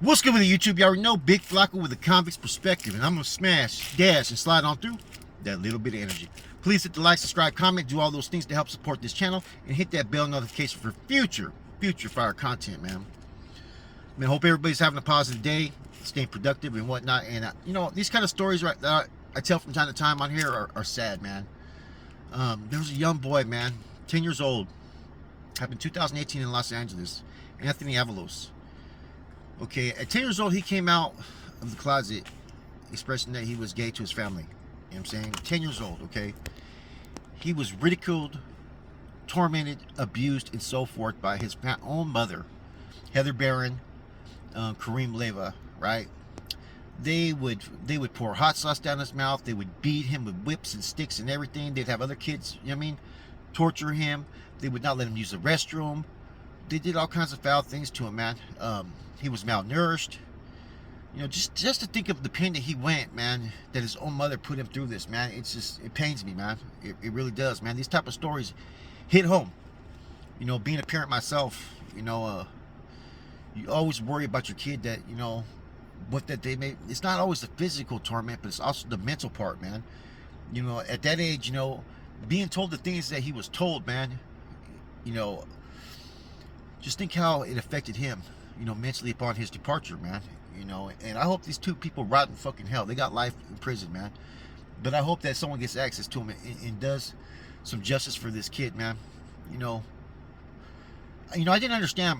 What's good with the YouTube? You already know Big Flacco with a convict's perspective, and I'm gonna smash, dash, and slide on through that little bit of energy. Please hit the like, subscribe, comment, do all those things to help support this channel, and hit that bell notification for future fire content, man. Hope everybody's having a positive day, staying productive and whatnot. And these kind of stories that I tell from time to time on here are sad, man. There was a young boy, man, 10 years old, happened 2018 in Los Angeles, Anthony Avalos. Okay, at 10 years old, he came out of the closet expressing that he was gay to his family. You know what I'm saying? 10 years old, okay? He was ridiculed, tormented, abused, and so forth by his own mother, Heather Barron, Kareem Leva, right? They would pour hot sauce down his mouth. They would beat him with whips and sticks and everything. They'd have other kids, you know what I mean, torture him. They would not let him use the restroom. They did all kinds of foul things to him, man. He was malnourished. Just to think of the pain that he went, man, that his own mother put him through this, man. It pains me, man. It really does, man. These type of stories hit home. Being a parent myself, you always worry about your kid that, what that they may, it's not always the physical torment, but it's also the mental part, man. At that age, being told the things that he was told, man, just think how it affected him, mentally upon his departure, man. And I hope these two people rot in fucking hell. They got life in prison, man. But I hope that someone gets access to him and does some justice for this kid, man. I didn't understand.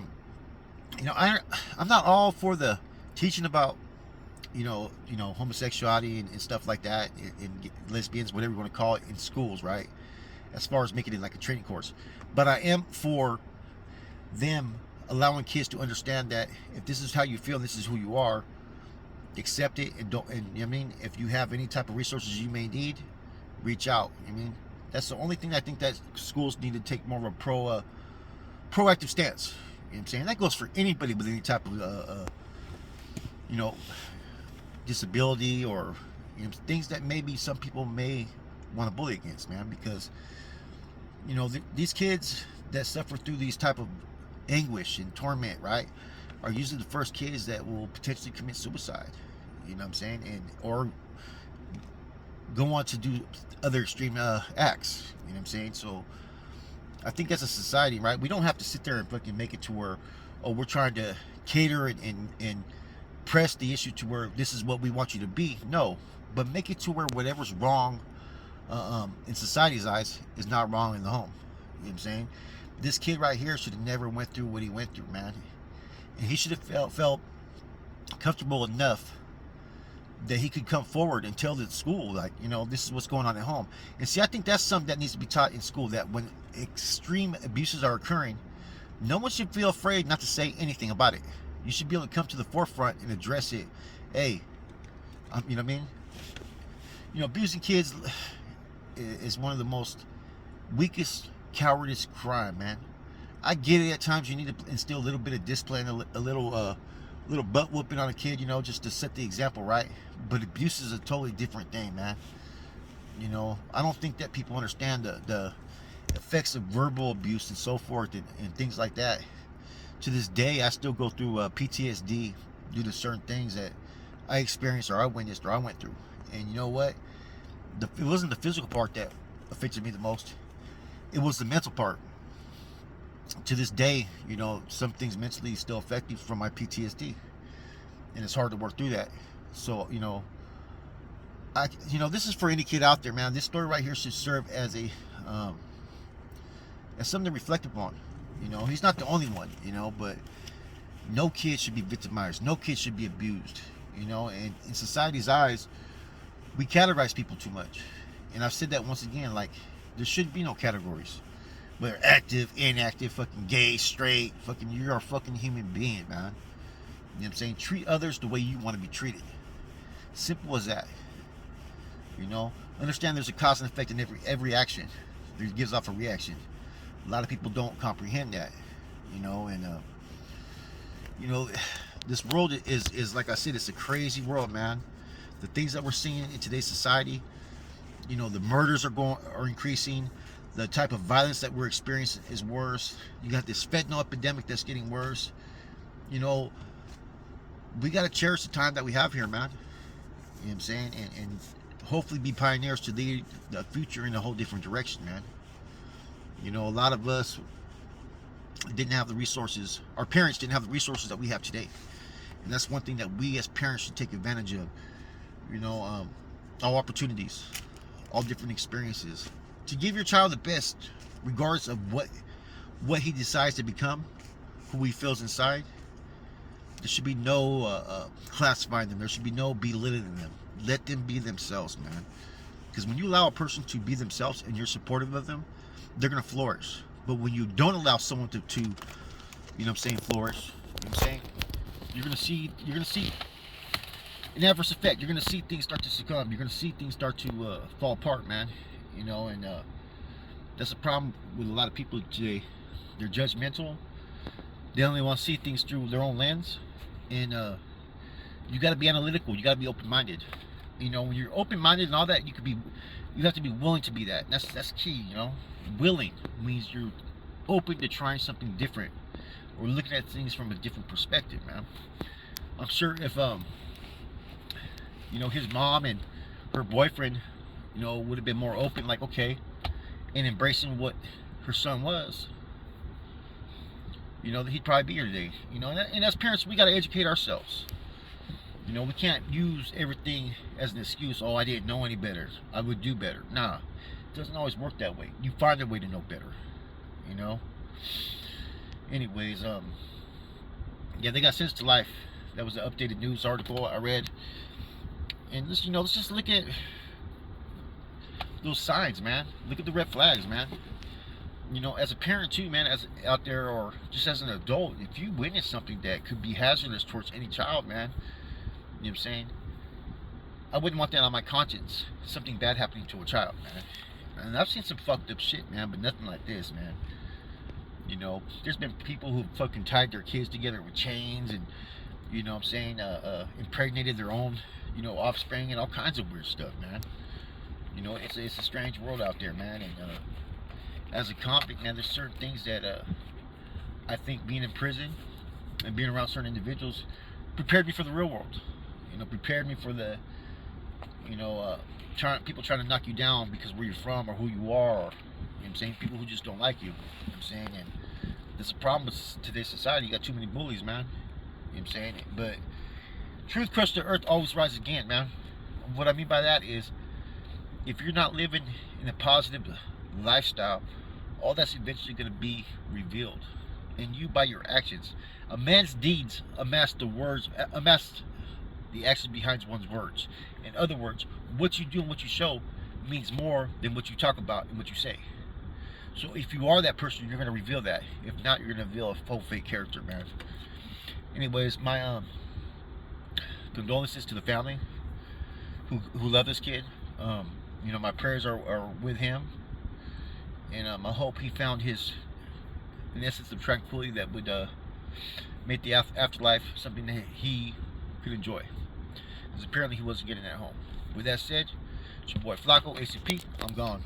I'm not all for the teaching about, homosexuality and stuff like that, and lesbians, whatever you want to call it, in schools, right? As far as making it like a training course. But I am for them allowing kids to understand that if this is how you feel, this is who you are, accept it, and don't. And if you have any type of resources you may need, reach out. That's the only thing I think that schools need to take more of a proactive stance. You know what I'm saying? That goes for anybody with any type of disability, or things that maybe some people may want to bully against, man, because these kids that suffer through these type of anguish and torment, right, are usually the first kids that will potentially commit suicide. You know what I'm saying? Or go on to do other extreme acts. You know what I'm saying? So I think as a society, right, we don't have to sit there and fucking make it to where, we're trying to cater and press the issue to where this is what we want you to be. No, but make it to where whatever's wrong in society's eyes is not wrong in the home. You know what I'm saying? This kid right here should have never went through what he went through, man. And he should have felt comfortable enough that he could come forward and tell the school, like, this is what's going on at home. And see, I think that's something that needs to be taught in school, that when extreme abuses are occurring, no one should feel afraid not to say anything about it. You should be able to come to the forefront and address it. Hey, you know what I mean? Abusing kids is one of the most weakest, cowardice crime, man. I get it, at times you need to instill a little bit of discipline, a little butt whooping on a kid, just to set the example, right? But abuse is a totally different thing, man. I don't think that people understand the effects of verbal abuse and so forth, and things like that. To this day, I still go through PTSD due to certain things that I experienced, or I witnessed, or I went through. And you know what? It wasn't the physical part that affected me the most. It was the mental part. To this day, some things mentally still affect me from my PTSD, and it's hard to work through that. So, this is for any kid out there, man. This story right here should serve as as something to reflect upon. He's not the only one, but no kid should be victimized. No kid should be abused, and in society's eyes, we categorize people too much. And I've said that once again, like, there should be no categories. Whether active, inactive, fucking gay, straight, fucking, you're a fucking human being, man. You know what I'm saying? Treat others the way you want to be treated. Simple as that. Understand there's a cause and effect in every action. It gives off a reaction. A lot of people don't comprehend that. This world is like I said, it's a crazy world, man. The things that we're seeing in today's society, the murders are increasing. The type of violence that we're experiencing is worse. You got this fentanyl epidemic that's getting worse. we got to cherish the time that we have here, man. You know what I'm saying? And hopefully be pioneers to lead the future in a whole different direction, man. You know, a lot of us didn't have the resources. Our parents didn't have the resources that we have today. And that's one thing that we as parents should take advantage of. You know, all opportunities, all different experiences. To give your child the best, regardless of what he decides to become, who he feels inside. There should be no classifying them. There should be no belittling them. Let them be themselves, man. Because when you allow a person to be themselves and you're supportive of them, they're going to flourish. But when you don't allow someone to you know what I'm saying, flourish, you know what I'm saying, you're going to see an adverse effect. You're going to see things start to succumb. You're going to see things start to fall apart, man. You know, and that's a problem with a lot of people today. They're judgmental. They only want to see things through their own lens. And you got to be analytical. You got to be open-minded. You know, when you're open-minded and all that, you have to be willing to be that. That's key. You know, willing means you're open to trying something different or looking at things from a different perspective, man. I'm sure if you know, his mom and her boyfriend, you know, would have been more open, like, okay, and embracing what her son was, you know, he'd probably be here today. You know, and as parents, we got to educate ourselves. You know, we can't use everything as an excuse. Oh, I didn't know any better. I would do better. Nah, it doesn't always work that way. You find a way to know better. You know. Anyways, yeah, they got sentenced to life. That was an updated news article I read. And let's just look at those signs, man. Look at the red flags, man. You know, as a parent too, man, as out there, or just as an adult, if you witness something that could be hazardous towards any child, man, you know what I'm saying, I wouldn't want that on my conscience, something bad happening to a child, man. And I've seen some fucked up shit, man, but nothing like this, man. You know, there's been people who fucking tied their kids together with chains and, you know what I'm saying, impregnated their own, you know, offspring and all kinds of weird stuff, man. You know, it's a strange world out there, man. And as a convict, man, there's certain things that I think being in prison and being around certain individuals prepared me for the real world. You know, prepared me for the, you know, people trying to knock you down because where you're from or who you are, or, you know what I'm saying, people who just don't like you. You know what I'm saying? And there's a problem with today's society. You got too many bullies, man. You know what I'm saying? But truth crushed to earth always rises again, man. What I mean by that is, if you're not living in a positive lifestyle, all that's eventually going to be revealed. And you, by your actions, a man's deeds amass the actions behind one's words. In other words, what you do and what you show means more than what you talk about and what you say. So if you are that person, you're going to reveal that. If not, you're going to reveal a full fake character, man. Anyways, my condolences to the family who love this kid. You know, my prayers are with him, and I hope he found his, in essence, of tranquility that would make the afterlife something that he could enjoy, because apparently he wasn't getting it at home. With that said, it's your boy Flacco, ACP. I'm gone.